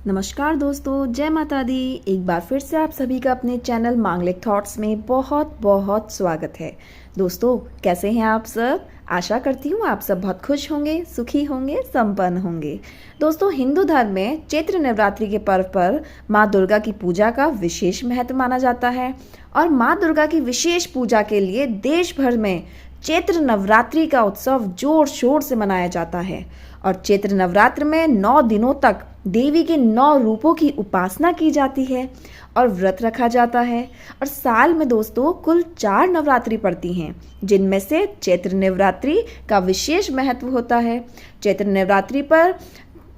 नमस्कार दोस्तों, जय माता दी। एक बार फिर से आप सभी का अपने चैनल मांगलिक थॉट्स में बहुत बहुत स्वागत है। दोस्तों, कैसे हैं आप सब? आशा करती हूँ आप सब बहुत खुश होंगे, सुखी होंगे, संपन्न होंगे। दोस्तों, हिंदू धर्म में चैत्र नवरात्रि के पर्व पर माँ दुर्गा की पूजा का विशेष महत्व माना जाता है और माँ दुर्गा की विशेष पूजा के लिए देश भर में चैत्र नवरात्रि का उत्सव जोर शोर से मनाया जाता है। और चैत्र नवरात्र में 9 दिनों तक देवी के 9 रूपों की उपासना की जाती है और व्रत रखा जाता है। और साल में दोस्तों कुल 4 नवरात्रि पड़ती हैं, जिनमें से चैत्र नवरात्रि का विशेष महत्व होता है। चैत्र नवरात्रि पर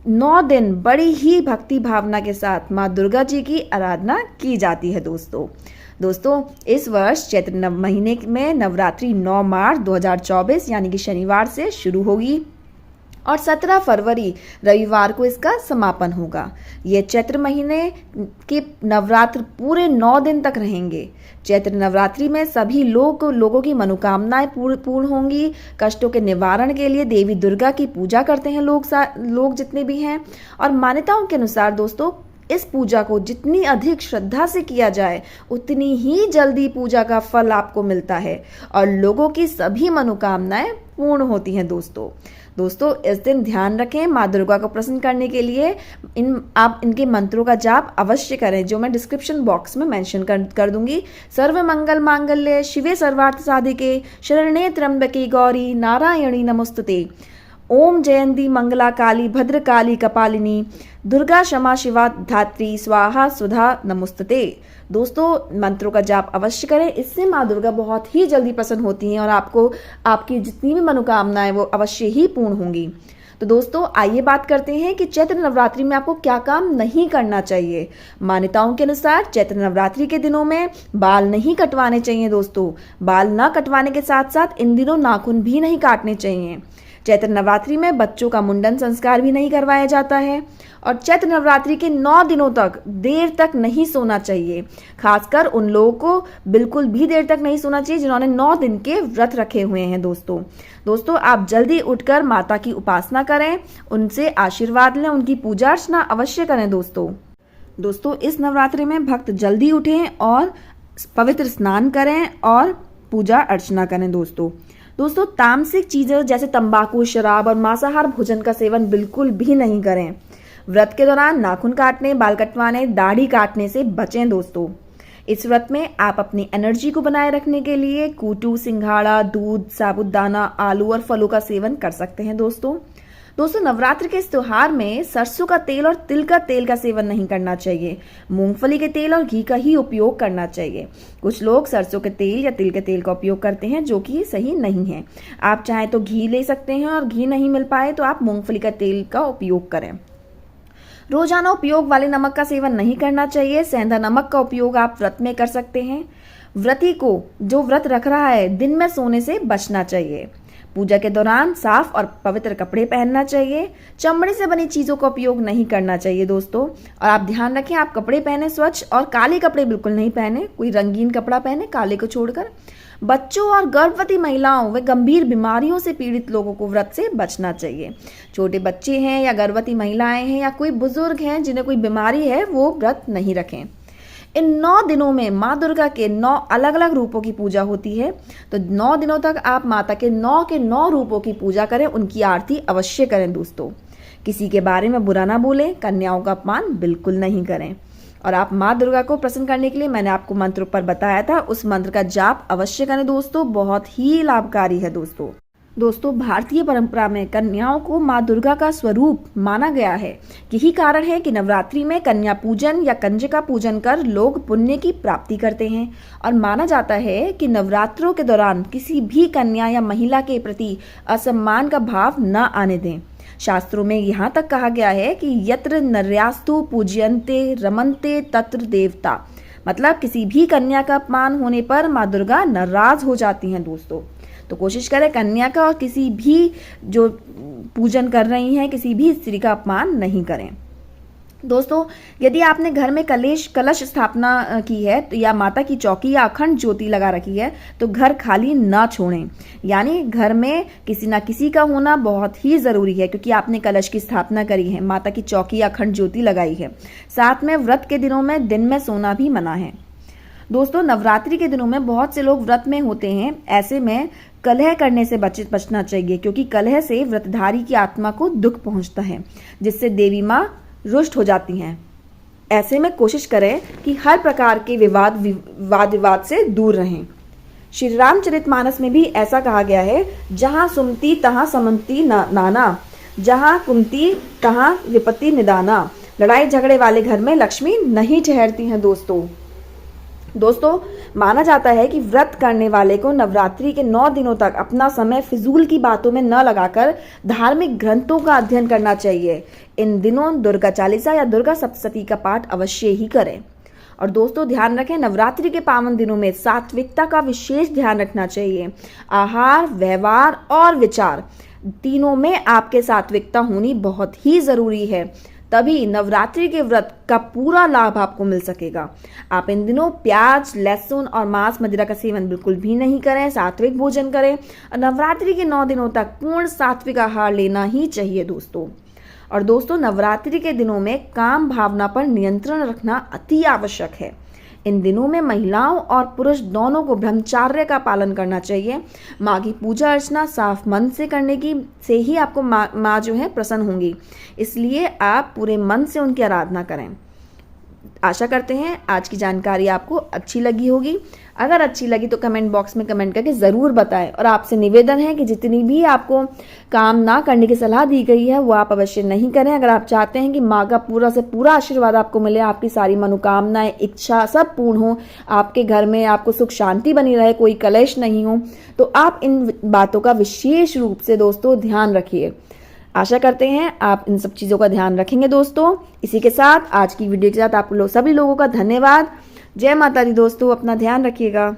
9 दिन बड़ी ही भक्ति भावना के साथ माँ दुर्गा जी की आराधना की जाती है। दोस्तों, इस वर्ष चैत्र महीने में नवरात्रि 9 मार्च 2024 यानी कि शनिवार से शुरू होगी और 17 फरवरी रविवार को इसका समापन होगा। ये चैत्र महीने के नवरात्र पूरे 9 दिन तक रहेंगे। चैत्र नवरात्रि में सभी लोगों की मनोकामनाएं पूर्ण होंगी। कष्टों के निवारण के लिए देवी दुर्गा की पूजा करते हैं लोग जितने भी हैं। और मान्यताओं के अनुसार दोस्तों, इस पूजा को जितनी अधिक श्रद्धा से किया जाए उतनी ही जल्दी पूजा का फल आपको मिलता है और लोगों की सभी मनोकामनाएं पूर्ण होती हैं। दोस्तों, इस दिन ध्यान रखें, माँ दुर्गा को प्रसन्न करने के लिए आप इनके मंत्रों का जाप अवश्य करें, जो मैं डिस्क्रिप्शन बॉक्स में मेंशन कर दूंगी। सर्व मंगल मांगल्ये शिवे सर्वार्थ साधिके शरण्ये त्र्यंबके गौरी नारायणी नमोस्तुते। ओम जयंती मंगला काली भद्र काली कपालिनी दुर्गा क्षमा शिवा धात्री स्वाहा सुधा नमोस्तुते। दोस्तों, मंत्रों का जाप अवश्य करें, इससे माँ दुर्गा बहुत ही जल्दी प्रसन्न होती हैं और आपकी जितनी भी मनोकामनाएं वो अवश्य ही पूर्ण होंगी। तो दोस्तों, आइए बात करते हैं कि चैत्र नवरात्रि में आपको क्या काम नहीं करना चाहिए। मान्यताओं के अनुसार चैत्र नवरात्रि के दिनों में बाल नहीं कटवाने चाहिए। दोस्तों, बाल न कटवाने के साथ साथ इन दिनों नाखून भी नहीं काटने चाहिए। चैत्र नवरात्रि में बच्चों का मुंडन संस्कार भी नहीं करवाया जाता है और चैत्र नवरात्रि के 9 दिनों तक देर तक नहीं सोना चाहिए। खासकर उन लोगों को बिल्कुल भी देर तक नहीं सोना चाहिए जिन्होंने 9 दिन के व्रत रखे हुए हैं। दोस्तों, आप जल्दी उठकर माता की उपासना करें, उनसे आशीर्वाद लें, उनकी पूजा अर्चना अवश्य करें। दोस्तों, इस नवरात्रि में भक्त जल्दी उठें और पवित्र स्नान करें और पूजा अर्चना करें। दोस्तों, तामसिक चीजें जैसे तंबाकू, शराब और मांसाहार भोजन का सेवन बिल्कुल भी नहीं करें। व्रत के दौरान नाखून काटने, बाल कटवाने, दाढ़ी काटने से बचें। दोस्तों, इस व्रत में आप अपनी एनर्जी को बनाए रखने के लिए कूटू, सिंघाड़ा, दूध, साबूदाना, आलू और फलों का सेवन कर सकते हैं। दोस्तों, नवरात्र के इस त्योहार में सरसों का तेल और तिल का तेल का सेवन नहीं करना चाहिए। मूंगफली के तेल और घी का ही उपयोग करना चाहिए। कुछ लोग सरसों के तेल या तिल के तेल का उपयोग करते हैं, जो कि सही नहीं है। आप चाहें तो घी ले सकते हैं और घी नहीं मिल पाए तो आप मूंगफली का तेल का उपयोग करें। रोजाना उपयोग वाले नमक का सेवन नहीं करना चाहिए। सेंधा नमक का उपयोग आप व्रत में कर सकते हैं। व्रती को जो व्रत रख रहा है दिन में सोने से बचना चाहिए। पूजा के दौरान साफ और पवित्र कपड़े पहनना चाहिए। चमड़े से बनी चीजों का उपयोग नहीं करना चाहिए। दोस्तों, और आप ध्यान रखें, आप कपड़े पहने स्वच्छ और काले कपड़े बिल्कुल नहीं पहने। कोई रंगीन कपड़ा पहने काले को छोड़कर। बच्चों और गर्भवती महिलाओं व गंभीर बीमारियों से पीड़ित लोगों को व्रत से बचना चाहिए। छोटे बच्चे हैं या गर्भवती महिलाएं हैं या कोई बुजुर्ग हैं जिन्हें कोई बीमारी है, वो व्रत नहीं रखें। इन 9 दिनों में माँ दुर्गा के 9 अलग अलग रूपों की पूजा होती है। तो 9 दिनों तक आप माता के 9 रूपों की पूजा करें, उनकी आरती अवश्य करें। दोस्तों, किसी के बारे में बुरा ना बोलें, कन्याओं का अपमान बिल्कुल नहीं करें। और आप माँ दुर्गा को प्रसन्न करने के लिए मैंने आपको मंत्र पर बताया था, उस मंत्र का जाप अवश्य करें। दोस्तों, बहुत ही लाभकारी है। दोस्तों, भारतीय परंपरा में कन्याओं को माँ दुर्गा का स्वरूप माना गया है। यही कारण है कि नवरात्रि में कन्या पूजन या कंजका पूजन कर लोग पुण्य की प्राप्ति करते हैं। और माना जाता है कि नवरात्रों के दौरान किसी भी कन्या या महिला के प्रति असम्मान का भाव न आने दें। शास्त्रों में यहाँ तक कहा गया है कि यत्र नर्यास्तु पूज्यन्ते रमन्ते तत्र देवता, मतलब किसी भी कन्या का अपमान होने पर माँ दुर्गा नाराज हो जाती हैं। दोस्तों, तो कोशिश करें कन्या का और किसी भी जो पूजन कर रही हैं किसी भी स्त्री का अपमान नहीं करें। दोस्तों, यदि आपने घर में कलश स्थापना की है तो या माता की चौकी या अखंड ज्योति लगा रखी है तो घर खाली ना छोड़ें। यानी घर में किसी ना किसी का होना बहुत ही ज़रूरी है, क्योंकि आपने कलश की स्थापना करी है, माता की चौकी या अखंड ज्योति लगाई है। साथ में व्रत के दिनों में दिन में सोना भी मना है। दोस्तों, नवरात्रि के दिनों में बहुत से लोग व्रत में होते हैं। ऐसे में कलह करने से बचना चाहिए, क्योंकि कलह से व्रतधारी की आत्मा को दुख पहुंचता है, जिससे देवी माँ रुष्ट हो जाती हैं। ऐसे में कोशिश करें कि हर प्रकार के वाद विवाद से दूर रहें। श्री रामचरितमानस में भी ऐसा कहा गया है, जहां सुमति तहां समंति नाना, जहां कुमति तहां विपत्ति निदाना। लड़ाई झगड़े वाले घर में लक्ष्मी नहीं ठहरती हैं। दोस्तों, माना जाता है कि व्रत करने वाले को नवरात्रि के 9 दिनों तक अपना समय फिजूल की बातों में न लगाकर धार्मिक ग्रंथों का अध्ययन करना चाहिए। इन दिनों दुर्गा चालीसा या दुर्गा सप्तशती का पाठ अवश्य ही करें। और दोस्तों, ध्यान रखें, नवरात्रि के पावन दिनों में सात्विकता का विशेष ध्यान रखना चाहिए। आहार, व्यवहार और विचार तीनों में आपके सात्विकता होनी बहुत ही जरूरी है, तभी नवरात्रि के व्रत का पूरा लाभ आपको मिल सकेगा। आप इन दिनों प्याज, लहसुन और मांस मदिरा का सेवन बिल्कुल भी नहीं करें, सात्विक भोजन करें और नवरात्रि के 9 दिनों तक पूर्ण सात्विक आहार लेना ही चाहिए दोस्तों। और दोस्तों, नवरात्रि के दिनों में काम भावना पर नियंत्रण रखना अति आवश्यक है। इन दिनों में महिलाओं और पुरुष दोनों को ब्रह्मचर्य का पालन करना चाहिए। माँ की पूजा अर्चना साफ मन से करने की से ही आपको माँ जो है प्रसन्न होंगी, इसलिए आप पूरे मन से उनकी आराधना करें। आशा करते हैं आज की जानकारी आपको अच्छी लगी होगी। अगर अच्छी लगी तो कमेंट बॉक्स में कमेंट करके ज़रूर बताएं। और आपसे निवेदन है कि जितनी भी आपको काम ना करने की सलाह दी गई है वो आप अवश्य नहीं करें। अगर आप चाहते हैं कि माँ का पूरा से पूरा आशीर्वाद आपको मिले, आपकी सारी मनोकामनाएं, इच्छा सब पूर्ण हो, आपके घर में आपको सुख शांति बनी रहे, कोई कलेश नहीं हो, तो आप इन बातों का विशेष रूप से दोस्तों ध्यान रखिए। आशा करते हैं आप इन सब चीज़ों का ध्यान रखेंगे दोस्तों। इसी के साथ आज की वीडियो के साथ आप सभी लोगों का धन्यवाद। जय माता दी दोस्तों, अपना ध्यान रखिएगा।